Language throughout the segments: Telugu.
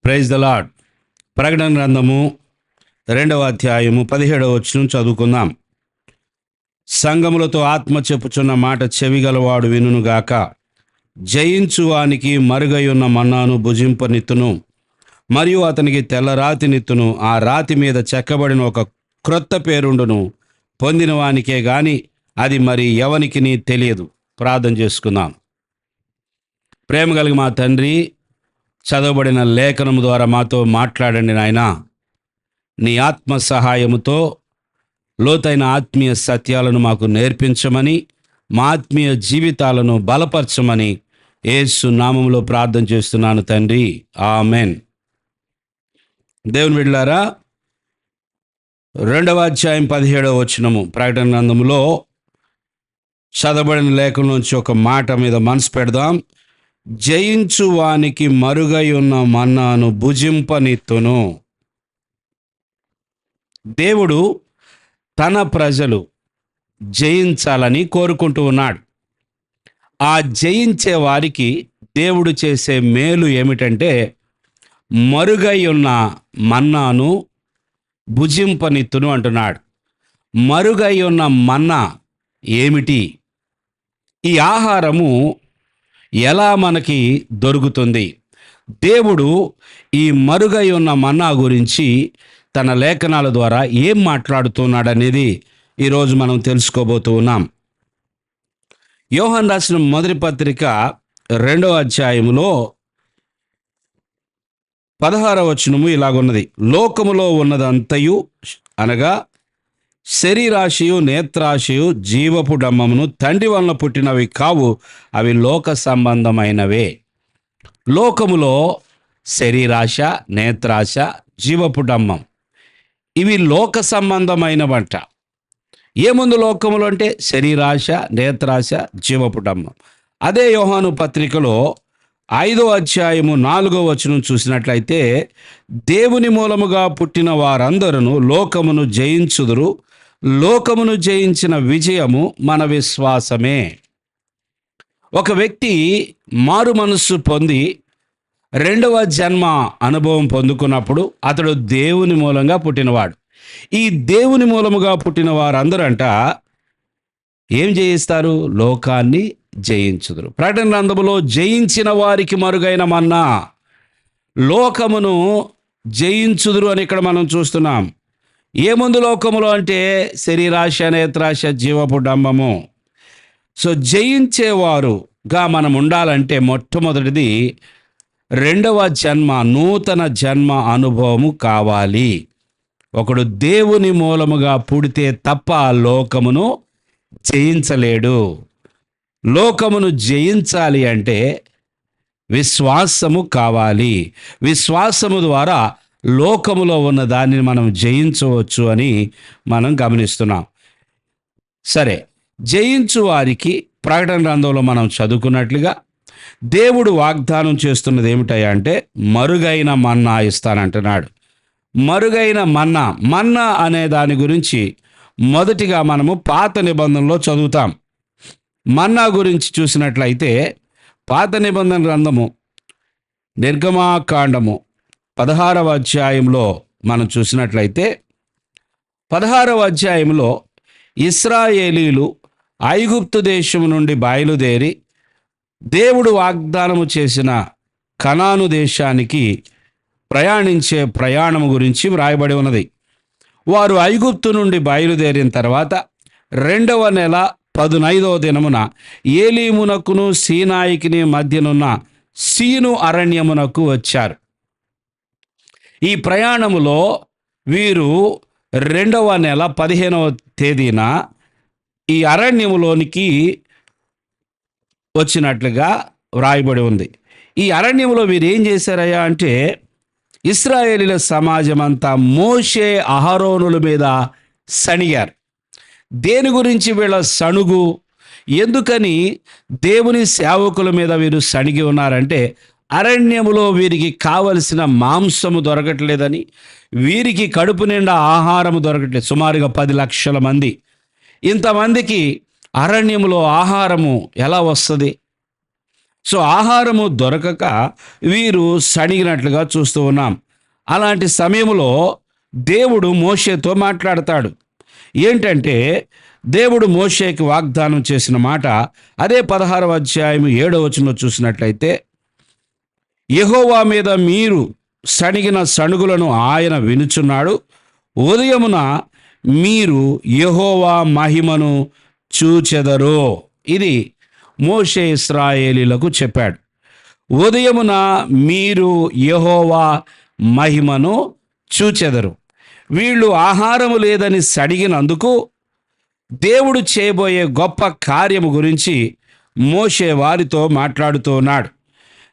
Praise the lord. ప్రకటన గ్రంథము 2వ అధ్యాయము 17వ వచనం చదువుకుందాం. సంగములతో ఆత్మ చెప్పుచున్న మాట చెవిగలవాడు వినుగాక. జయించువానికి మరుగయున్న మన్నాను భుజింపనిత్తును, మరియు అతనికి తెల్లరాతి నిత్తును. ఆ రాతి మీద చెక్కబడిన ఒక క్రొత్త పేరుండును. పొందిన వానికే గాని అది మరి ఎవనికి తెలియదు. ప్రార్థన చేసుకుందాం. ప్రేమ కలిగి మా తండ్రి, చదవబడిన లేఖనము ద్వారా మాతో మాట్లాడండి నాయనా. నీ ఆత్మ సహాయముతో లోతైన ఆత్మీయ సత్యాలను మాకు నేర్పించమని, మా ఆత్మీయ జీవితాలను బలపరచమని యేసు నామములో ప్రార్థన చేస్తున్నాను తండ్రి, ఆమెన్. దేవుని బిడ్డలారా, 2వ అధ్యాయం 17వ వచనము ప్రకటన గ్రంథములో చదవబడిన లేఖనం నుంచి ఒక మాట మీద మనసు పెడదాం. జయించువానికి మరుగై ఉన్న మన్నాను భుజింపనిత్తును. దేవుడు తన ప్రజలు జయించాలని కోరుకుంటూ ఉన్నాడు. ఆ జయించే వారికి దేవుడు చేసే మేలు ఏమిటంటే, మరుగై ఉన్న మన్నాను భుజింపనిత్తును అంటున్నాడు. మరుగై ఉన్న మన్నా ఏమిటి? ఈ ఆహారము ఎలా మనకి దొరుకుతుంది? దేవుడు ఈ మరుగై ఉన్న మన్నా గురించి తన లేఖనాల ద్వారా ఏం మాట్లాడుతున్నాడనేది ఈరోజు మనం తెలుసుకోబోతూ ఉన్నాం. యోహాను రాసిన మొదటి పత్రిక 2వ అధ్యాయములో 16వ వచనము ఇలాగున్నది. లోకములో ఉన్నదంతయు అనగా శరీరాశయు, నేత్రాశయు, జీవపు డమ్మమును తండ్రి వలన పుట్టినవి కావు, అవి లోక సంబంధమైనవే. లోకములో శరీరాశ, నేత్రాశ, జీవపు డమ్మం, ఇవి లోక సంబంధమైనవంట. ఏముందు లోకములు అంటే శరీరాశ, నేత్రాశ, జీవపు డమ్మం. అదే యోహాను పత్రికలో 5వ అధ్యాయము 4వ వచనం చూసినట్లయితే, దేవుని మూలముగా పుట్టిన వారందరూ లోకమును జయించుదురు, లోకమును జయించిన విజయము మన విశ్వాసమే. ఒక వ్యక్తి మారు మనస్సు పొంది 2వ జన్మ అనుభవం పొందుకున్నప్పుడు అతడు దేవుని మూలంగా పుట్టినవాడు. ఈ దేవుని మూలముగా పుట్టిన వారందరూ అంట ఏం జయిస్తారు? లోకాన్ని జయించుదురు. ప్రకటన గ్రంథములో జయించిన వారికి మరుగైన మన్నా, లోకమును జయించుదురు అని ఇక్కడ మనం చూస్తున్నాం. ఏముందు లోకములో అంటే శరీరాశ, నేత్రాశ, జీవపు డంబము. సో జయించేవారుగా మనం ఉండాలంటే మొట్టమొదటిది 2వ జన్మ, నూతన జన్మ అనుభవము కావాలి. ఒకడు దేవుని మూలముగా పుడితే తప్ప లోకమును జయించలేడు. లోకమును జయించాలి అంటే విశ్వాసము కావాలి. విశ్వాసము ద్వారా లోకములో ఉన్న దానిని మనం జయించవచ్చు అని మనం గమనిస్తున్నాం. సరే, జయించు వారికి ప్రకటన గ్రంథంలో మనం చదువుకున్నట్లుగా దేవుడు వాగ్దానం చేస్తున్నది ఏమిటయ్యా అంటే, మరుగైన మన్నా ఇస్తానంటున్నాడు. మరుగైన మన్నా, మన్నా అనే దాని గురించి మొదటిగా మనము పాత నిబంధనలో చదువుతాం. మన్నా గురించి చూసినట్లయితే పాత నిబంధన గ్రంథము నిర్గమాకాండము 16వ అధ్యాయంలో మనం చూసినట్లయితే 16వ అధ్యాయంలో ఇశ్రాయేలీలు ఐగుప్తు దేశము నుండి బయలుదేరి దేవుడు వాగ్దానము చేసిన కనాను దేశానికి ప్రయాణించే ప్రయాణము గురించి వ్రాయబడి ఉన్నది. వారు ఐగుప్తు నుండి బయలుదేరిన తర్వాత 2వ నెల 15వ దినమున ఏలీమునకును సీనాయికిని మధ్యనున్న సీను అరణ్యమునకు వచ్చారు. ఈ ప్రయాణములో వీరు 2వ నెల 15వ తేదీన ఈ అరణ్యములోనికి వచ్చినట్లుగా వ్రాయబడి ఉంది. ఈ అరణ్యంలో వీరు ఏం చేశారయ్యా అంటే, ఇశ్రాయేలీల సమాజం అంతా మోషే, అహరోనుల మీద సణిగారు. దేని గురించి వీళ్ళ సణుగు? ఎందుకని దేవుని సేవకుల మీద వీరు సణిగి ఉన్నారంటే, అరణ్యములో వీరికి కావలసిన మాంసము దొరకట్లేదని, వీరికి కడుపు నిండా ఆహారము దొరకట్లేదు. సుమారుగా 10 లక్షల మంది. ఇంతమందికి అరణ్యములో ఆహారము ఎలా వస్తుంది? సో ఆహారము దొరకక వీరు సణిగినట్లుగా చూస్తూ ఉన్నాం. అలాంటి సమయంలో దేవుడు మోషేతో మాట్లాడతాడు. ఏంటంటే దేవుడు మోషేకి వాగ్దానం చేసిన మాట అదే 16వ అధ్యాయం 7వ వచనంలో చూసినట్లయితే, యెహోవా మీద మీరు సణిగిన సణుగులను ఆయన వినుచున్నాడు. ఉదయమున మీరు యెహోవా మహిమను చూచెదరు. ఇది మోషే ఇశ్రాయేలీలకు చెప్పాడు. ఉదయమున మీరు యెహోవా మహిమను చూచెదరు. వీళ్ళు ఆహారము లేదని సడిగినందుకు దేవుడు చేయబోయే గొప్ప కార్యము గురించి మోషే వారితో మాట్లాడుతూ ఉన్నాడు.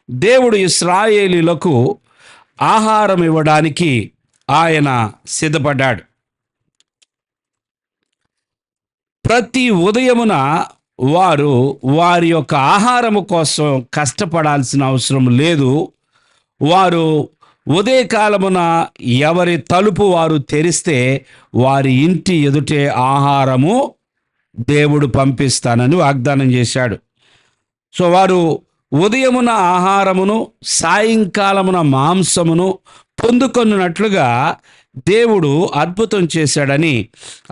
దేవుడు ఇశ్రాయేలీలకు ఆహారం ఇవ్వడానికి ఆయన సిద్ధపడ్డాడు. ప్రతి ఉదయమున వారు వారి యొక్క ఆహారము కోసం కష్టపడాల్సిన అవసరం లేదు. వారు ఉదయకాలమున ఎవరి తలుపు వారు తెరిస్తే వారి ఇంటి ఎదుటే ఆహారము దేవుడు పంపిస్తానని వాగ్దానం చేశాడు. సో వారు ఉదయమున ఆహారమును సాయంకాలమున మాంసమును పొందుకొనున్నట్లుగా దేవుడు అద్భుతం చేశాడని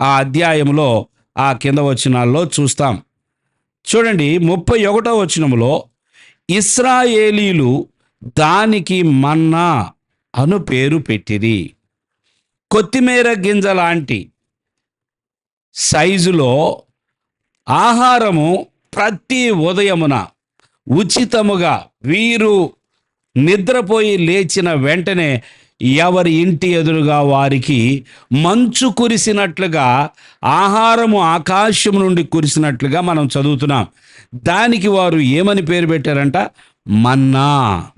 ఆ అధ్యాయంలో ఆ కింద వచనాల్లో చూస్తాం. చూడండి 31వ వచనములో, ఇశ్రాయేలీలు దానికి మన్నా అను పేరు పెట్టిరి. కొత్తిమీర గింజ లాంటి సైజులో ఆహారము ప్రతి ఉదయమున ఉచితముగా వీరు నిద్రపోయి లేచిన వెంటనే ఎవరి ఇంటి ఎదురుగా వారికి మంచు కురిసినట్లుగా ఆహారము ఆకాశం నుండి కురిసినట్లుగా మనం చదువుతున్నాం. దానికి వారు ఏమని పేరు పెట్టారంట? మన్నా.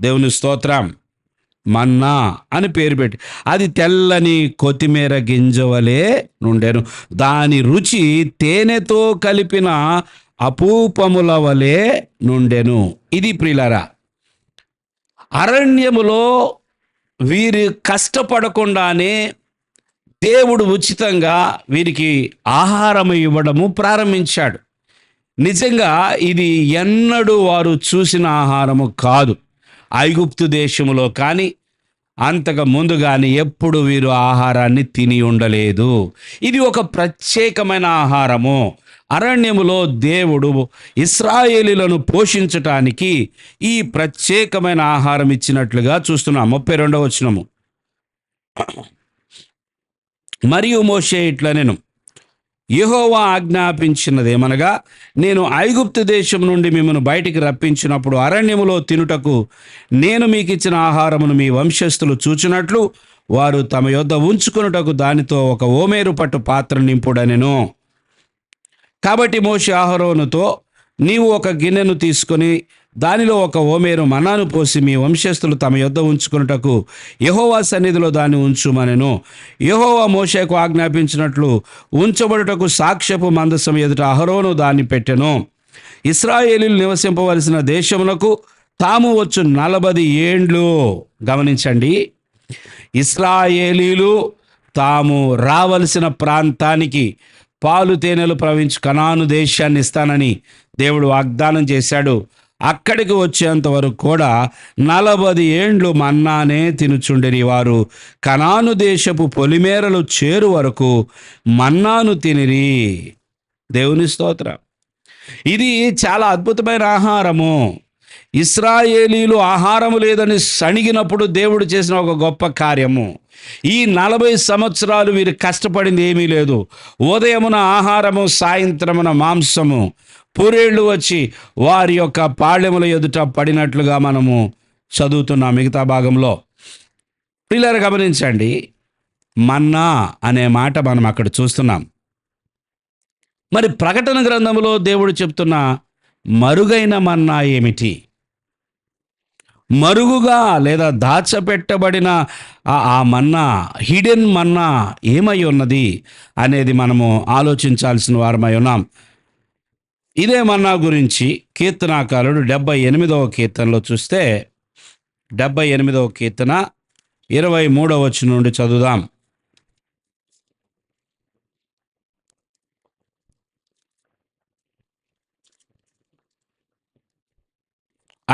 దేవుని స్తోత్రం. మన్నా అని పేరు పెట్టి, అది తెల్లని కొత్తిమీర గింజవలే నుండెను. దాని రుచి తేనెతో కలిపిన అపూపముల వలె నుండెను. ఇది ప్రియులారా, అరణ్యములో వీరు కష్టపడకుండానే దేవుడు ఉచితంగా వీరికి ఆహారం ఇవ్వడము ప్రారంభించాడు. నిజంగా ఇది ఎన్నడూ వారు చూసిన ఆహారము కాదు. ఐగుప్తు దేశములో కానీ అంతకు ముందు కానీ ఎప్పుడు వీరు ఆహారాన్ని తిని ఉండలేదు. ఇది ఒక ప్రత్యేకమైన ఆహారము. అరణ్యములో దేవుడు ఇశ్రాయేలీలను పోషించటానికి ఈ ప్రత్యేకమైన ఆహారం ఇచ్చినట్లుగా చూస్తున్నాం. 32వ వచనము, మరియు మోషే ఇట్లనెను, యెహోవా ఆజ్ఞాపించినదేమనగా, నేను ఐగుప్తు దేశం నుండి మిమ్మల్ని బయటికి రప్పించినప్పుడు అరణ్యములో తినుటకు నేను మీకు ఇచ్చిన ఆహారమును మీ వంశస్థులు చూచినట్లు వారు తమ యొద్ద ఉంచుకొనుటకు దానితో ఒక ఓమేరు పట్టు పాత్ర నింపుడనెను. కాబట్టి మోషే అహరోనుతో, నీవు ఒక గిన్నెను తీసుకొని దానిలో ఒక ఓమేరు మన్నాను పోసి మీ వంశస్థులు తమ యొద్ద ఉంచుకొనుటకు యెహోవా సన్నిధిలో దాన్ని ఉంచుమనెను. యెహోవా మోషేకు ఆజ్ఞాపించినట్లు ఉంచబడుటకు సాక్ష్యపు మందసం ఎదుట అహరోను దాన్ని పెట్టెను. ఇశ్రాయేలీలు నివసింపవలసిన దేశమునకు తాము వచ్చు 40 ఏండ్లు, గమనించండి, ఇశ్రాయేలీలు తాము రావలసిన ప్రాంతానికి పాలు తేనెలు ప్రవహించు కనాను దేశాన్ని ఇస్తానని దేవుడు వాగ్దానం చేశాడు. అక్కడికి వచ్చేంత వరకు కూడా 40 ఏండ్లు మన్నానే తినుచుండిరి. వారు కనాను దేశపు పొలిమేరలు చేరు వరకు మన్నాను తినిరి. దేవుని స్తోత్రం. ఇది చాలా అద్భుతమైన ఆహారము. ఇశ్రాయేలీలు ఆహారము లేదని సణిగినప్పుడు దేవుడు చేసిన ఒక గొప్ప కార్యము. ఈ 40 సంవత్సరాలు వీరు కష్టపడింది ఏమీ లేదు. ఉదయమున ఆహారము, సాయంత్రమున మాంసము, పూరేళ్లు వచ్చి వారి యొక్క పాళెముల ఎదుట పడినట్లుగా మనము చదువుతున్నాం మిగతా భాగంలో. పిల్లలు గమనించండి, మన్నా అనే మాట మనం అక్కడ చూస్తున్నాం. మరి ప్రకటన గ్రంథంలో దేవుడు చెప్తున్న మరుగైన మన్నా ఏమిటి? మరుగుగా లేదా దాచపెట్టబడిన ఆ మన్నా, హిడెన్ మన్నా ఏమై ఉన్నది అనేది మనము ఆలోచించాల్సిన వారమై ఉన్నాం. ఇదే మన్నా గురించి కీర్తనాకారుడు 78వ కీర్తనలో చూస్తే, 78వ కీర్తన 23వ వచనం నుండి చదువుదాం.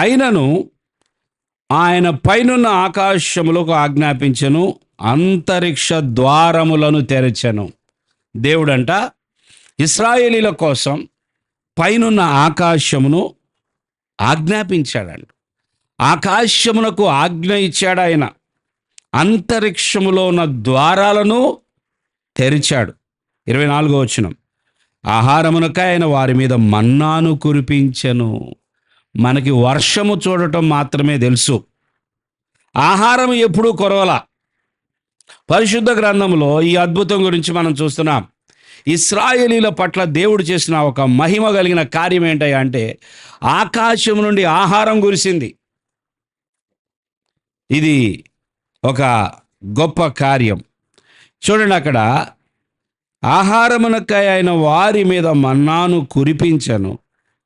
అయినను ఆయన పైనున్న ఆకాశములకు ఆజ్ఞాపించెను, అంతరిక్ష ద్వారములను తెరచెను. దేవుడంట ఇశ్రాయేలీల కోసం పైనున్న ఆకాశమును ఆజ్ఞాపించాడంట. ఆకాశమునకు ఆజ్ఞ ఇచ్చాడు ఆయన. అంతరిక్షములో ఉన్న ద్వారాలను తెరిచాడు. 24వ వచనం, ఆహారమునకై ఆయన వారి మీద మన్నాను కురిపించెను. మనకి వర్షము చూడటం మాత్రమే తెలుసు, ఆహారం ఎప్పుడూ కొరవల. పరిశుద్ధ గ్రంథంలో ఈ అద్భుతం గురించి మనం చూస్తున్నాం. ఇశ్రాయేలీల పట్ల దేవుడు చేసిన ఒక మహిమ కలిగిన కార్యం ఏంటయ్యా అంటే, ఆకాశం నుండి ఆహారం కురిసింది. ఇది ఒక గొప్ప కార్యం. చూడండి, అక్కడ ఆహారమునకై ఆయన వారి మీద మన్నాను కురిపించెను,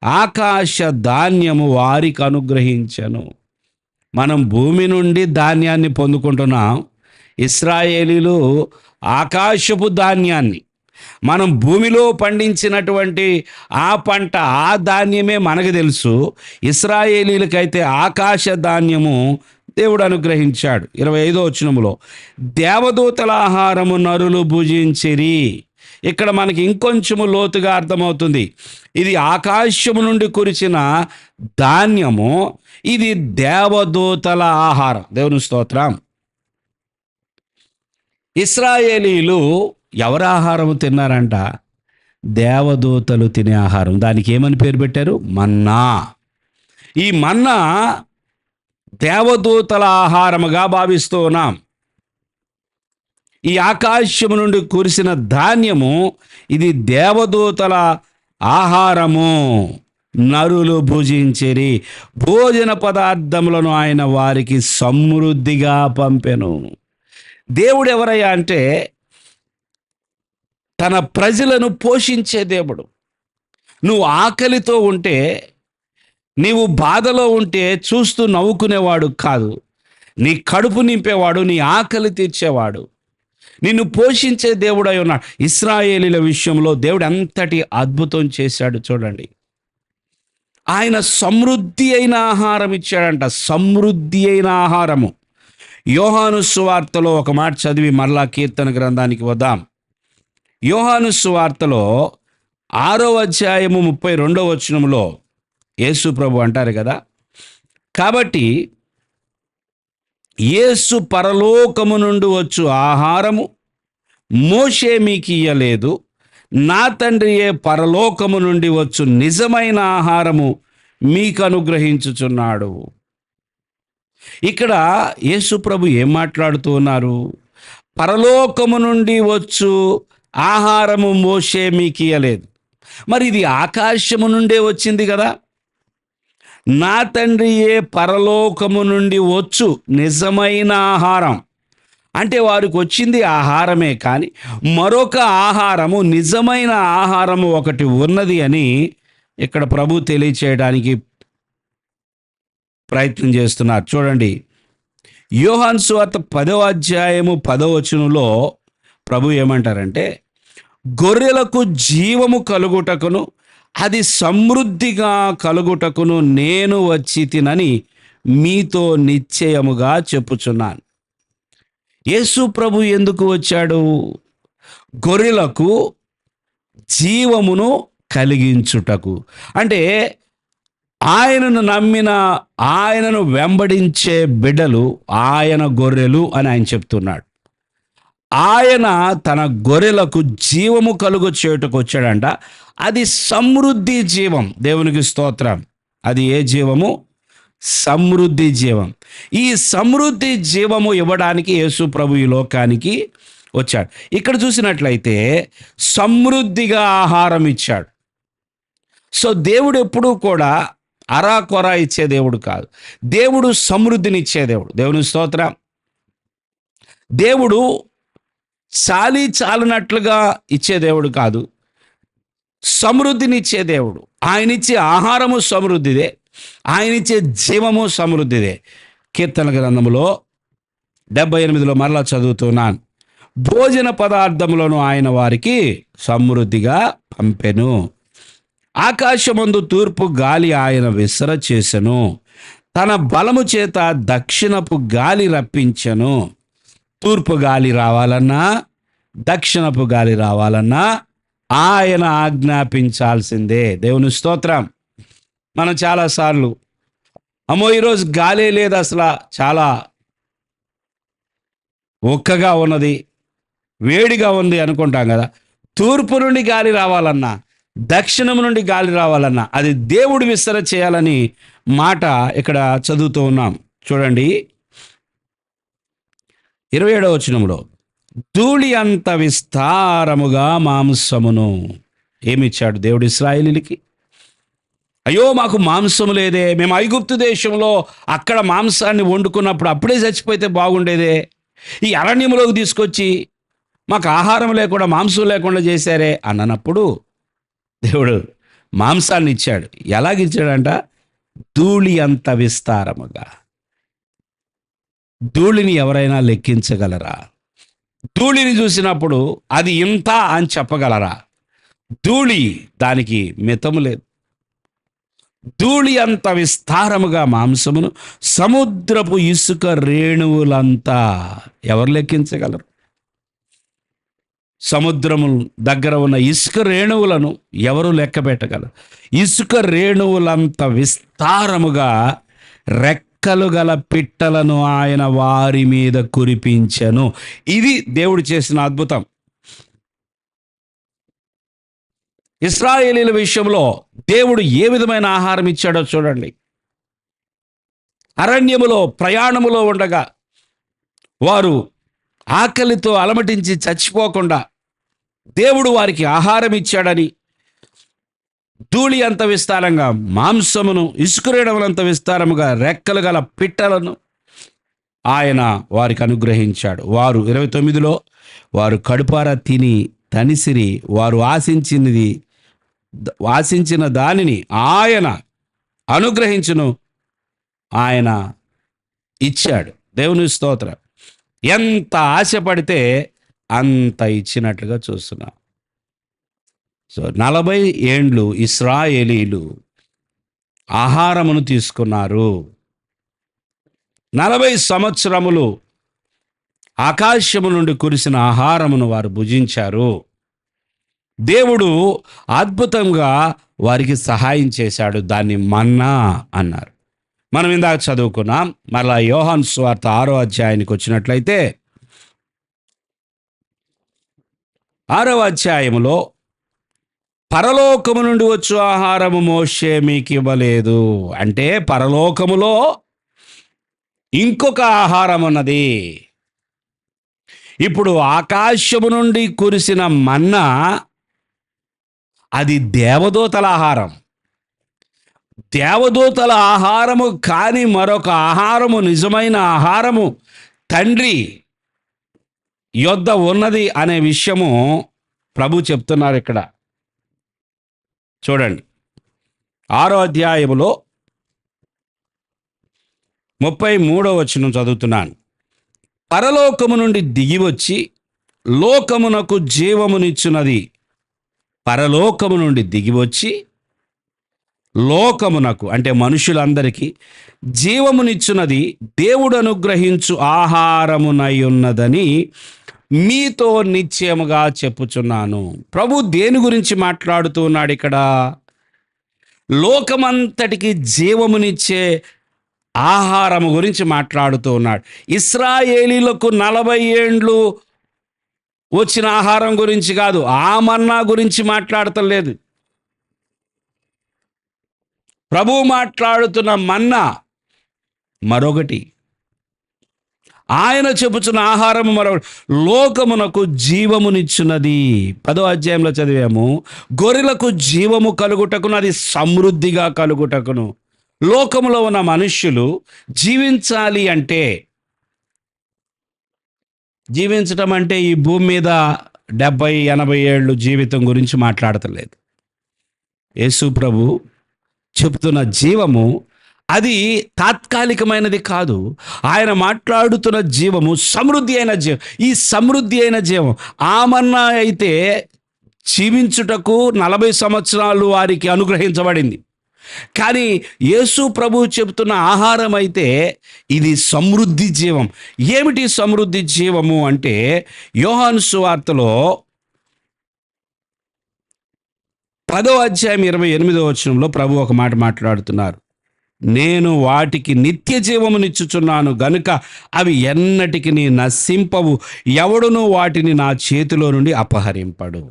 ఆకాశ ధాన్యము వారికి అనుగ్రహించెను. మనం భూమి నుండి ధాన్యాన్ని పొందుకుంటున్నాం, ఇశ్రాయేలీలు ఆకాశపు ధాన్యాన్ని. మనం భూమిలో పండించినటువంటి ఆ పంట, ఆ ధాన్యమే మనకు తెలుసు. ఇశ్రాయేలీలకైతే ఆకాశ ధాన్యము దేవుడు అనుగ్రహించాడు. 25వ వచనములో, దేవదూతల ఆహారము నరులు భుజించిరి. ఇక్కడ మనకి ఇంకొంచెము లోతుగా అర్థమవుతుంది. ఇది ఆకాశము నుండి కురిసిన ధాన్యము, ఇది దేవదూతల ఆహారం. దేవుని స్తోత్రం. ఇశ్రాయేలీలు ఎవరి ఆహారము తిన్నారంట? దేవదూతలు తినే ఆహారం. దానికి ఏమని పేరు పెట్టారు? మన్నా. ఈ మన్నా దేవదూతల ఆహారముగా భావిస్తూ ఉన్నాం. ఈ ఆకాశము నుండి కురిసిన ధాన్యము, ఇది దేవదూతల ఆహారము, నరులు భుజించిరి. భోజన పదార్థములను ఆయన వారికి సమృద్ధిగా పంపెను. దేవుడు ఎవరయ్యా అంటే, తన ప్రజలను పోషించే దేవుడు. నువ్వు ఆకలితో ఉంటే, నీవు బాధలో ఉంటే చూస్తూ నవ్వుకునేవాడు కాదు. నీ కడుపు నింపేవాడు, నీ ఆకలి తీర్చేవాడు, నిన్ను పోషించే దేవుడై ఉన్నాడు. ఇశ్రాయేలీల విషయంలో దేవుడు ఎంతటి అద్భుతం చేశాడు చూడండి. ఆయన సమృద్ధి అయిన ఆహారం ఇచ్చాడంట, సమృద్ధి అయిన ఆహారము. యోహాను సువార్తలో ఒక మాట చదివి మరలా కీర్తన గ్రంథానికి వద్దాం. యోహాను సువార్తలో 6వ అధ్యాయము 32వ వచనములో యేసు ప్రభు అంటారు కదా, కాబట్టి యేసు పరలోకము నుండి వచ్చు ఆహారము మోషే మీకు ఇయ్యలేదు, నా తండ్రియే పరలోకము నుండి వచ్చు నిజమైన ఆహారము మీకు అనుగ్రహించుచున్నాడు. ఇక్కడ యేసు ప్రభు ఏం మాట్లాడుతూ ఉన్నారు? పరలోకము నుండి వచ్చు ఆహారము మోషే మీకు ఇయ్యలేదు. మరి ఇది ఆకాశము నుండే వచ్చింది కదా. నా తండ్రియే పరలోకము నుండి వచ్చు నిజమైన ఆహారం అంటే వారికి వచ్చింది ఆహారమే, కానీ మరొక ఆహారము, నిజమైన ఆహారము ఒకటి ఉన్నది అని ఇక్కడ ప్రభు తెలియచేయడానికి ప్రయత్నం చేస్తున్నారు. చూడండి, యోహాను సువార్త 10వ అధ్యాయము 10వ వచనంలో ప్రభు ఏమంటారంటే, గొర్రెలకు జీవము కలుగుటకును అది సమృద్ధిగా కలుగుటకును నేను వచ్చి తినని మీతో నిశ్చయముగా చెప్పుచున్నాను. యేసు ప్రభు ఎందుకు వచ్చాడు? గొర్రెలకు జీవమును కలిగించుటకు. అంటే ఆయనను నమ్మిన, ఆయనను వెంబడించే బిడ్డలు ఆయన గొర్రెలు అని ఆయన చెప్తున్నాడు. ఆయన తన గొర్రెలకు జీవము కలుగు చేయుటకు వచ్చాడంట. అది సమృద్ధి జీవం. దేవునికి స్తోత్రం. అది ఏ జీవము? సమృద్ధి జీవం. ఈ సమృద్ధి జీవము ఇవ్వడానికి యేసు ప్రభు ఈ లోకానికి వచ్చాడు. ఇక్కడ చూసినట్లయితే సమృద్ధిగా ఆహారం ఇచ్చాడు. సో దేవుడు ఎప్పుడూ కూడా అరాకొర ఇచ్చే దేవుడు కాదు. దేవుడు సమృద్ధినిచ్చే దేవుడు. దేవుని స్తోత్రం. దేవుడు చాలీ చాలినట్లుగా ఇచ్చే దేవుడు కాదు, సమృద్ధినిచ్చే దేవుడు. ఆయనిచ్చే ఆహారము సమృద్ధిదే, ఆయనిచ్చే జీవము సమృద్ధిదే. కీర్తన గ్రంథములో 78లో మరలా చదువుతున్నాను, భోజన పదార్థములను ఆయన వారికి సమృద్ధిగా పంపెను. ఆకాశమందు తూర్పు గాలి ఆయన విసర చేసెను, తన బలము చేత దక్షిణపు గాలి రప్పించెను. తూర్పు గాలి రావాలన్నా, దక్షిణపు గాలి రావాలన్నా ఆయన ఆజ్ఞాపించాల్సిందే. దేవుని స్తోత్రం. మనం చాలాసార్లు అమ్మో ఈరోజు గాలే లేదు, అసలు చాలా ఒక్కగా ఉన్నది, వేడిగా ఉంది అనుకుంటాం కదా. తూర్పు నుండి గాలి రావాలన్నా, దక్షిణం నుండి గాలి రావాలన్నా అది దేవుడు విస్తర చేయాలని మాట ఇక్కడ చదువుతూ ఉన్నాం. చూడండి 27వ వచనంలో, ధూళి అంత విస్తారముగా మాంసమును. ఏమిచ్చాడు దేవుడు ఇశ్రాయేలీయులకి? అయ్యో మాకు మాంసము లేదే, మేము ఐగుప్తు దేశంలో అక్కడ మాంసాన్ని వండుకున్నప్పుడు అప్పుడే చచ్చిపోతే బాగుండేదే, ఈ అరణ్యంలోకి తీసుకొచ్చి మాకు ఆహారం లేకుండా మాంసం లేకుండా చేశారే అన్నప్పుడు దేవుడు మాంసాన్ని ఇచ్చాడు. ఎలాగిచ్చాడంట? ధూళి అంత విస్తారముగా. ధూళిని ఎవరైనా లెక్కించగలరా? ధూళిని చూసినప్పుడు అది ఇంత అని చెప్పగలరా? ధూళి, దానికి మితము లేదు. ధూళి అంత విస్తారముగా మాంసమును, సముద్రపు ఇసుక రేణువులంతా ఎవరు లెక్కించగలరు? సముద్రము దగ్గర ఉన్న ఇసుక రేణువులను ఎవరు లెక్క పెట్టగలరు? ఇసుక రేణువులంత విస్తారముగా రెక్కలు గల పిట్టలను ఆయన వారి మీద కురిపించెను. ఇది దేవుడు చేసిన అద్భుతం. ఇశ్రాయేలీయుల విషయంలో దేవుడు ఏ విధమైన ఆహారం ఇచ్చాడో చూడండి. అరణ్యములో ప్రయాణములో ఉండగా వారు ఆకలితో అలమటించి చచ్చిపోకుండా దేవుడు వారికి ఆహారం ఇచ్చాడని, ధూళి అంత విస్తారంగా మాంసమును, ఇసుకరేణములంత విస్తారముగా రెక్కలు గల పిట్టలను ఆయన వారికి అనుగ్రహించాడు. వారు 29లో, వారు కడుపారా తిని తనిసిరి, వారు ఆశించిన దానిని ఆయన అనుగ్రహించును, ఆయన ఇచ్చాడు. దేవుని స్తోత్రం. ఎంత ఆశపడితే అంత ఇచ్చినట్లుగా చూస్తున్నాం. సో 40 ఏండ్లు ఇశ్రాయేలీయులు ఆహారమును తీసుకున్నారు. 40 సంవత్సరములు ఆకాశము నుండి కురిసిన ఆహారమును వారు భుజించారు. దేవుడు అద్భుతంగా వారికి సహాయం చేశాడు. దాన్ని మన్నా అన్నారు. మనం ఇందాక చదువుకున్నాం. మరలా యోహాను సువార్త 6వ అధ్యాయానికి వచ్చినట్లయితే 6వ అధ్యాయములో, పరలోకము నుండి వచ్చు ఆహారము మోషే మీకు ఇవ్వలేదు. అంటే పరలోకములో ఇంకొక ఆహారం ఉన్నది. ఇప్పుడు ఆకాశము నుండి కురిసిన మన్నా అది దేవదూతల ఆహారం. దేవదూతల ఆహారము కాని మరొక ఆహారము, నిజమైన ఆహారము తండ్రి యొద్ద ఉన్నది అనే విషయము ప్రభు చెప్తున్నారు ఇక్కడ. చూడండి 6వ అధ్యాయములో 33వ వచనం చదువుతున్నాను. పరలోకము నుండి దిగివచ్చి లోకమునకు జీవమునిచ్చున్నది. పరలోకము నుండి దిగివచ్చి లోకమునకు, అంటే మనుషులందరికీ జీవమునిచ్చున్నది దేవుడు అనుగ్రహించు ఆహారమునై ఉన్నదని మీతో నిశ్చయముగా చెప్పుచున్నాను. ప్రభు దేని గురించి మాట్లాడుతూ ఉన్నాడు ఇక్కడ? లోకమంతటికి జీవమునిచ్చే ఆహారము గురించి మాట్లాడుతూ ఉన్నాడు. ఇశ్రాయేలీలకు 40 ఏండ్లు వచ్చిన ఆహారం గురించి కాదు, ఆ మన్నా గురించి మాట్లాడటం లేదు. ప్రభు మాట్లాడుతున్న మన్నా మరొకటి, ఆయన చెప్పుచున్న ఆహారం మరొకటి. లోకమునకు జీవమునిచ్చున్నది. 10వ అధ్యాయంలో చదివాము, గొర్రెలకు జీవము కలుగుటకును, అది సమృద్ధిగా కలుగుటకును. లోకములో ఉన్న మనుష్యులు జీవించాలి అంటే, జీవించటం అంటే ఈ భూమి మీద 70-80 ఏళ్ళు జీవితం గురించి మాట్లాడతలేదు. యేసు ప్రభు చెప్తున్న జీవము అది తాత్కాలికమైనది కాదు. ఆయన మాట్లాడుతున్న జీవము సమృద్ధి అయిన జీవం. ఈ సమృద్ధి అయిన జీవం ఆమన్నా అయితే జీవించుటకు 40 సంవత్సరాలు వారికి అనుగ్రహించబడింది. కానీ యేసు ప్రభువు చెబుతున్న ఆహారం అయితే ఇది సమృద్ధి జీవం. ఏమిటి సమృద్ధి జీవము అంటే, యోహాను సువార్తలో 10వ అధ్యాయం 28వ వచనంలో ప్రభు ఒక మాట మాట్లాడుతున్నారు. నేను వాటికి నిత్య జీవమునిచ్చుచున్నాను గనుక అవి ఎన్నటికి నశింపవు, ఎవడును వాటిని నా చేతిలో నుండి అపహరింపడు.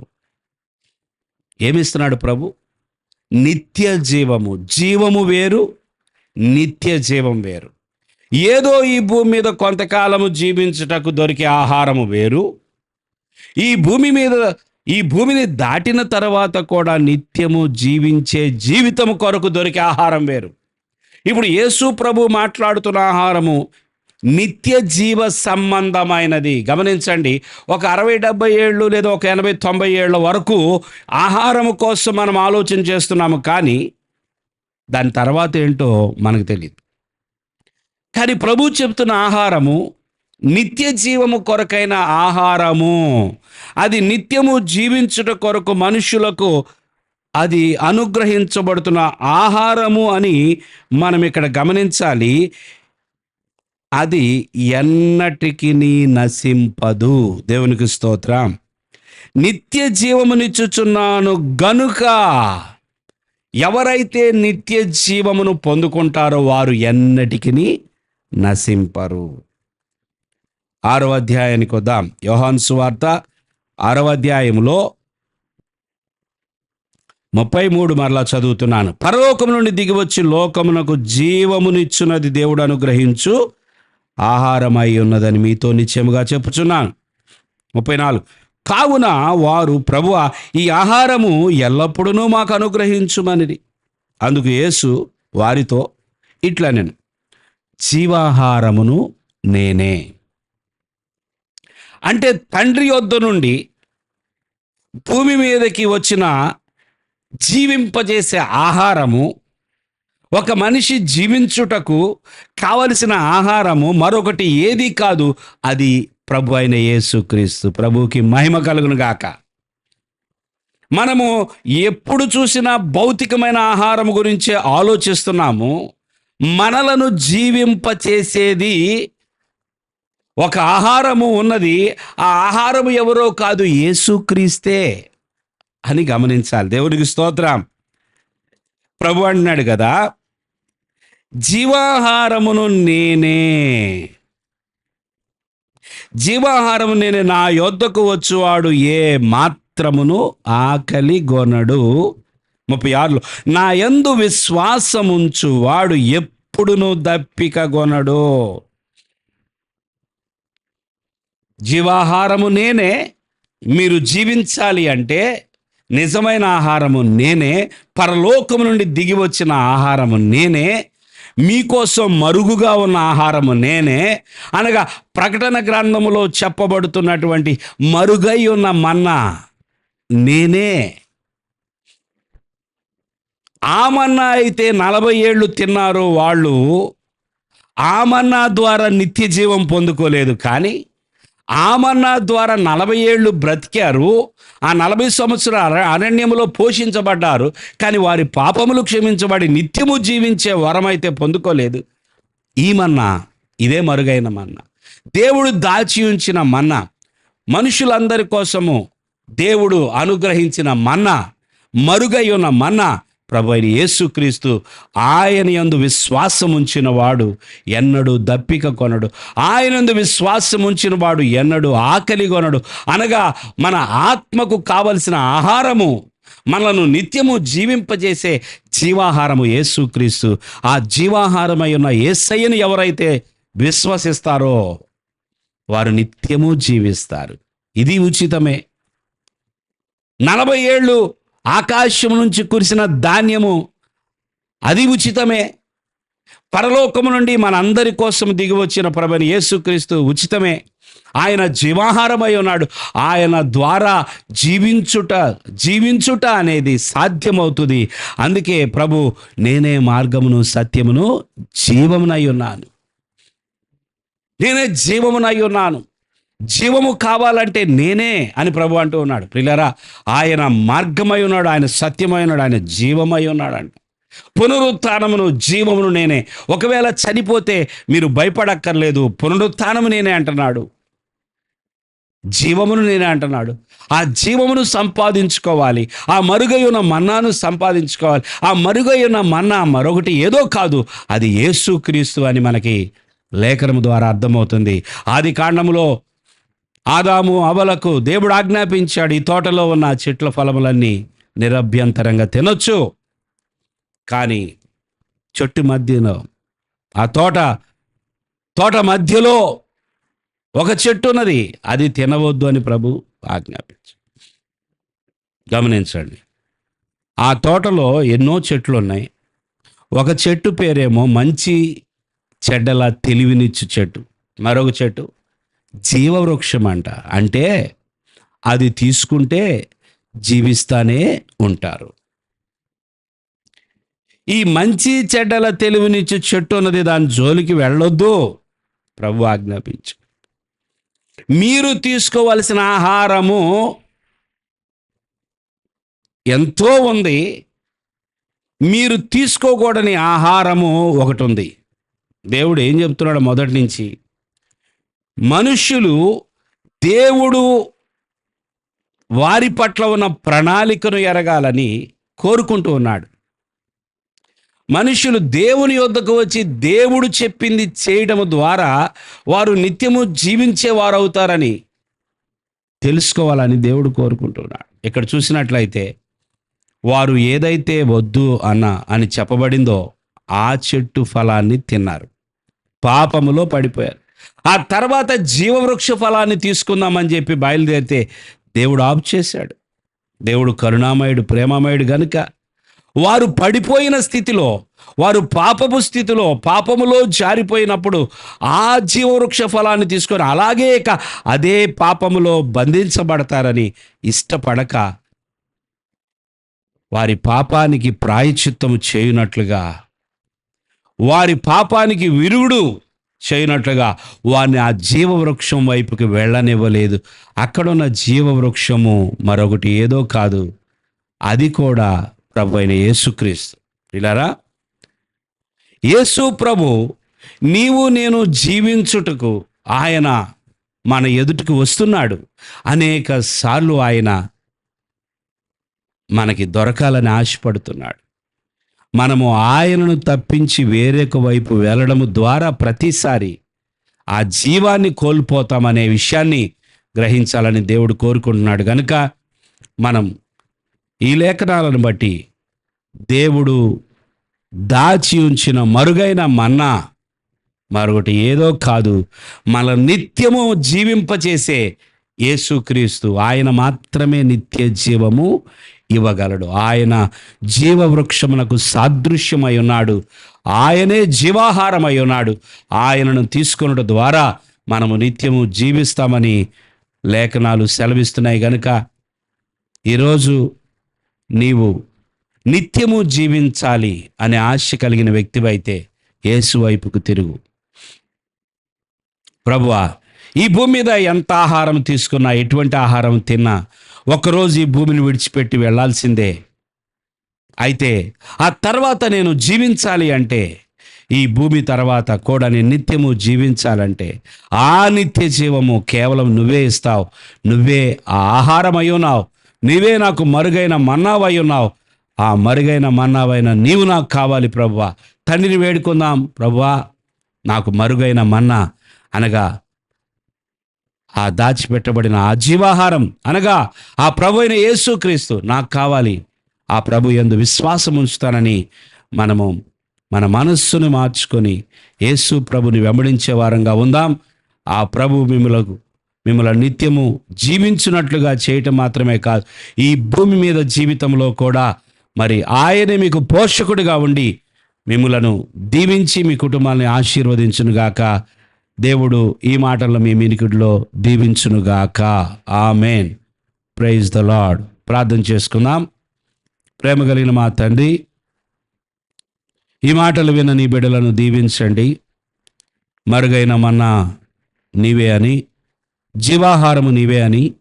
ఏమిస్తున్నాడు ప్రభు? నిత్య జీవము. జీవము వేరు, నిత్య జీవం వేరు. ఏదో ఈ భూమి మీద కొంతకాలము జీవించుటకు దొరికే ఆహారము వేరు, ఈ భూమిని దాటిన తర్వాత కూడా నిత్యము జీవించే జీవితం కొరకు దొరికే ఆహారం వేరు. ఇప్పుడు యేసు ప్రభు మాట్లాడుతున్న ఆహారము నిత్య జీవ సంబంధమైనది. గమనించండి, ఒక 60-70 ఏళ్ళు లేదా ఒక 80-90 ఏళ్ల వరకు ఆహారము కోసం మనం ఆలోచన చేస్తున్నాము, కానీ దాని తర్వాత ఏంటో మనకు తెలియదు. కానీ ప్రభు చెప్తున్న ఆహారము నిత్య జీవము కొరకైన ఆహారము. అది నిత్యము జీవించుట కొరకు మనుషులకు అది అనుగ్రహించబడుతున్న ఆహారము అని మనం ఇక్కడ గమనించాలి. అది ఎన్నటికి నశింపదు. దేవునికి స్తోత్రం. నిత్య జీవమునిచ్చుచున్నాను గనుక, ఎవరైతే నిత్య జీవమును పొందుకుంటారో వారు ఎన్నటికి నశింపరు. 6వ అధ్యాయానికి వద్దాం. యోహాను సువార్త 6వ అధ్యాయంలో 33 మరలా చదువుతున్నాను. పరలోకము నుండి దిగివచ్చి లోకమునకు జీవమునిచ్చున్నది దేవుడు అనుగ్రహించు ఆహారమై ఉన్నదని మీతో నిశ్చయముగా చెప్పుచున్నాను. 34 కావున వారు, ప్రభువా, ఈ ఆహారము ఎల్లప్పుడూ మాకు అనుగ్రహించుమనిది. అందుకు యేసు వారితో ఇట్లా, నేను జీవాహారమును నేనే. అంటే తండ్రి యొద్ద నుండి భూమి మీదకి వచ్చిన జీవింపజేసే ఆహారము, ఒక మనిషి జీవించుటకు కావలసిన ఆహారము మరొకటి ఏది కాదు, అది ప్రభు అయిన యేసుక్రీస్తు. ప్రభువుకి మహిమ కలుగును గాక. మనము ఎప్పుడు చూసినా భౌతికమైన ఆహారం గురించే ఆలోచిస్తున్నాము. మనలను జీవింపచేసేది ఒక ఆహారము ఉన్నది. ఆ ఆహారము ఎవరో కాదు, యేసుక్రీస్తే అని గమనించాలి. దేవునికి స్తోత్రం. ప్రభు అన్నాడు కదా, జీవాహారమును నేనే, జీవాహారము నేనే, నా యొద్దకు వచ్చువాడు ఏ మాత్రమును ఆకలి గొనడు. 36 నా యందు విశ్వాసముంచు వాడు ఎప్పుడును దప్పిక గొనడు. జీవాహారము నేనే. మీరు జీవించాలి అంటే నిజమైన ఆహారము నేనే, పరలోకము నుండి దిగి వచ్చిన ఆహారము నేనే, మీకోసం మరుగుగా ఉన్న ఆహారము నేనే. అనగా ప్రకటన గ్రంథములో చెప్పబడుతున్నటువంటి మరుగై ఉన్న మన్నా నేనే. ఆ మన్నా అయితే 40 ఏళ్ళు తిన్నారు వాళ్ళు. ఆ మన్నా ద్వారా నిత్య జీవం పొందుకోలేదు, కానీ ఆ మన్నా ద్వారా 40 ఏళ్ళు బ్రతికారు. ఆ 40 సంవత్సరాల అరణ్యములో పోషించబడ్డారు, కానీ వారి పాపములు క్షమించబడి నిత్యము జీవించే వరమైతే పొందుకోలేదు. ఈ మన్నా ఇదే మరుగైన మన్నా, దేవుడు దాచి ఉంచిన మన్నా, మనుషులందరి కోసము దేవుడు అనుగ్రహించిన మన్నా, మరుగై ఉన్న మన్నా ప్రభు అయిన యేసుక్రీస్తు. ఆయన యందు విశ్వాసం ఉంచిన వాడు ఎన్నడూ దప్పిక కొనడు, ఆయన యందు విశ్వాసం ఉంచిన వాడు ఎన్నడూ ఆకలి కొనడు. అనగా మన ఆత్మకు కావలసిన ఆహారము, మనలను నిత్యము జీవింపజేసే జీవాహారము యేసుక్రీస్తు. ఆ జీవాహారమై ఉన్న యేసయ్యను ఎవరైతే విశ్వసిస్తారో వారు నిత్యము జీవిస్తారు. ఇది ఉచితమే. 40 ఏళ్ళు ఆకాశం నుంచి కురిసిన ధాన్యము, అది ఉచితమే. పరలోకము నుండి మనందరి కోసం దిగి వచ్చిన ప్రభువైన యేసుక్రీస్తు ఉచితమే. ఆయన జీవాహారమై ఉన్నాడు. ఆయన ద్వారా జీవించుట అనేది సాధ్యమవుతుంది. అందుకే ప్రభు, నేనే మార్గమును సత్యమును జీవమునై ఉన్నాను, నేనే జీవమునై ఉన్నాను. జీవము కావాలంటే నేనే అని ప్రభు అంటూ ఉన్నాడు. ప్రియులారా, ఆయన మార్గమై ఉన్నాడు, ఆయన సత్యమై ఉన్నాడు, ఆయన జీవమై ఉన్నాడు అంట. పునరుత్థానమును జీవమును నేనే. ఒకవేళ చనిపోతే మీరు భయపడక్కర్లేదు, పునరుత్థానము నేనే అంటున్నాడు, జీవమును నేనే అంటున్నాడు. ఆ జీవమును సంపాదించుకోవాలి, ఆ మరుగై ఉన్న మన్నాను సంపాదించుకోవాలి. ఆ మరుగై ఉన్న మన్నా మరొకటి ఏదో కాదు, అది యేసుక్రీస్తు అని మనకి లేఖనము ద్వారా అర్థమవుతుంది. ఆది కాండములో ఆదాము అవలకు దేవుడు ఆజ్ఞాపించాడు, ఈ తోటలో ఉన్న చెట్ల ఫలములన్నీ నిరభ్యంతరంగా తినొచ్చు, కానీ చెట్టు మధ్యలో ఆ తోట మధ్యలో ఒక చెట్టు ఉన్నది, అది తినవద్దు అని ప్రభు ఆజ్ఞాపించాడు. గమనించండి, ఆ తోటలో ఎన్నో చెట్లు ఉన్నాయి. ఒక చెట్టు పేరేమో మంచి చెడ్డల తెలివినిచ్చు చెట్టు, మరొక చెట్టు జీవవృక్షం అంట. అంటే అది తీసుకుంటే జీవిస్తానే ఉంటారు. ఈ మంచి చెడ్డల తెలివినిచ్చు చెట్టు ఉన్నది, దాని జోలికి వెళ్ళొద్దు ప్రభు ఆజ్ఞాపించు. మీరు తీసుకోవలసిన ఆహారము ఎంతో ఉంది, మీరు తీసుకోకూడని ఆహారము ఒకటి ఉంది. దేవుడు ఏం చెప్తున్నాడు మొదటి నుంచి, మనుష్యులు దేవుడు వారి పట్ల ఉన్న ప్రణాళికను ఎరగాలని కోరుకుంటూ ఉన్నాడు. మనుషులు దేవుని యొద్దకు వచ్చి దేవుడు చెప్పింది చేయడం ద్వారా వారు నిత్యము జీవించేవారు అవుతారని తెలుసుకోవాలని దేవుడు కోరుకుంటున్నాడు. ఇక్కడ చూసినట్లయితే వారు ఏదైతే వద్దు అని చెప్పబడిందో ఆ చెట్టు ఫలాన్ని తిన్నారు, పాపములో పడిపోయారు. ఆ తర్వాత జీవవృక్ష ఫలాన్ని తీసుకుందామని చెప్పి బయలుదేరితే దేవుడు ఆపు చేశాడు. దేవుడు కరుణామయుడు, ప్రేమమయుడు గనుక వారు పడిపోయిన స్థితిలో, వారు పాపపు స్థితిలో, పాపములో జారిపోయినప్పుడు ఆ జీవవృక్ష ఫలాన్ని తీసుకొని అలాగే అదే పాపములో బంధించబడతారని ఇష్టపడక వారి పాపానికి ప్రాయశ్చిత్తము చేయునట్లుగా, వారి పాపానికి విరుగుడు చేయనట్లుగా వారిని ఆ జీవవృక్షం వైపుకి వెళ్ళనివ్వలేదు. అక్కడున్న జీవవృక్షము మరొకటి ఏదో కాదు, అది కూడా ప్రభు అయిన యేసుక్రీస్తు. ఇలారా, యేసు ప్రభు నీవు నేను జీవించుటకు ఆయన మన ఎదుటికి వస్తున్నాడు. అనేక సార్లు ఆయన మనకి దొరకాలని ఆశపడుతున్నాడు. మనము ఆయనను తప్పించి వేరొక వైపు వెళ్ళడము ద్వారా ప్రతిసారి ఆ జీవాన్ని కోల్పోతామనే విషయాన్ని గ్రహించాలని దేవుడు కోరుకుంటున్నాడు. కనుక మనం ఈ లేఖనాలను బట్టి దేవుడు దాచి ఉంచిన మరుగైన మన్నా మరొకటి ఏదో కాదు, మన నిత్యము జీవింపచేసే యేసుక్రీస్తు. ఆయన మాత్రమే నిత్య జీవము ఇవ్వగలడు. ఆయన జీవవృక్షమునకు సాదృశ్యమై ఉన్నాడు, ఆయనే జీవాహారమై ఉన్నాడు. ఆయనను తీసుకొనుట ద్వారా మనము నిత్యము జీవిస్తామని లేఖనాలు సెలవిస్తున్నాయి. గనుక ఈరోజు నీవు నిత్యము జీవించాలి అనే ఆశ కలిగిన వ్యక్తివైతే యేసు వైపుకు తిరుగు. ప్రభువా, ఈ భూమి మీద ఎంత ఆహారం తీసుకున్నా, ఎటువంటి ఆహారం తిన్నా ఒకరోజు ఈ భూమిని విడిచిపెట్టి వెళ్ళాల్సిందే. అయితే ఆ తర్వాత నేను జీవించాలి అంటే, ఈ భూమి తర్వాత కూడా నేను నిత్యము జీవించాలంటే ఆ నిత్య జీవము కేవలం నువ్వే ఇస్తావు. నువ్వే ఆ ఆహారం అయి ఉన్నావు, నీవే నాకు మరుగైన మన్నావై ఉన్నావు. ఆ మరుగైన మన్నావైన నీవు నాకు కావాలి ప్రభువా. తండ్రిని వేడుకుందాం, ప్రభువా నాకు మరుగైన మన్నా అనగా ఆ దాచిపెట్టబడిన ఆ జీవాహారం అనగా ఆ ప్రభు అయిన యేసుక్రీస్తు నాకు కావాలి. ఆ ప్రభు యందు విశ్వాసం ఉంచుతానని మనము మన మనస్సును మార్చుకొని యేసు ప్రభుని వెంబడించే వారంగా ఉందాం. ఆ ప్రభు మిమ్మల్ని నిత్యము జీవించున్నట్లుగా చేయటం మాత్రమే కాదు, ఈ భూమి మీద జీవితంలో కూడా మరి ఆయనే మీకు పోషకుడిగా ఉండి మిమ్మలను దీవించి మీ కుటుంబాన్ని ఆశీర్వదించునుగాక. దేవుడు ఈ మాటల్లో మీ వినికిడిలో దీవించునుగాక. ఆమేన్. Praise the lord. ప్రార్థన చేసుకుందాం. ప్రేమ కలిగిన మా తండ్రి, ఈ మాటలు విన్న నీ బిడ్డలను దీవించండి. మరుగైన మన్నా నీవే అని జీవాహారము నీవే అని,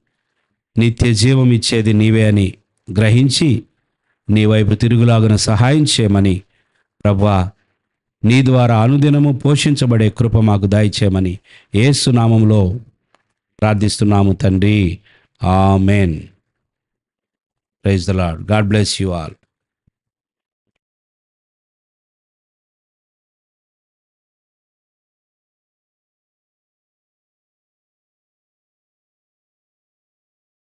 నిత్య జీవం ఇచ్చేది నీవే అని గ్రహించి నీ వైపు తిరుగులాగున సహాయం చేయమని ప్రభువా, నీ ద్వారా అనుదినము పోషించబడే కృప మాకు దయచేయమని యేసు నామములో ప్రార్థిస్తున్నాము తండ్రి. Amen. Praise the Lord. God bless you all.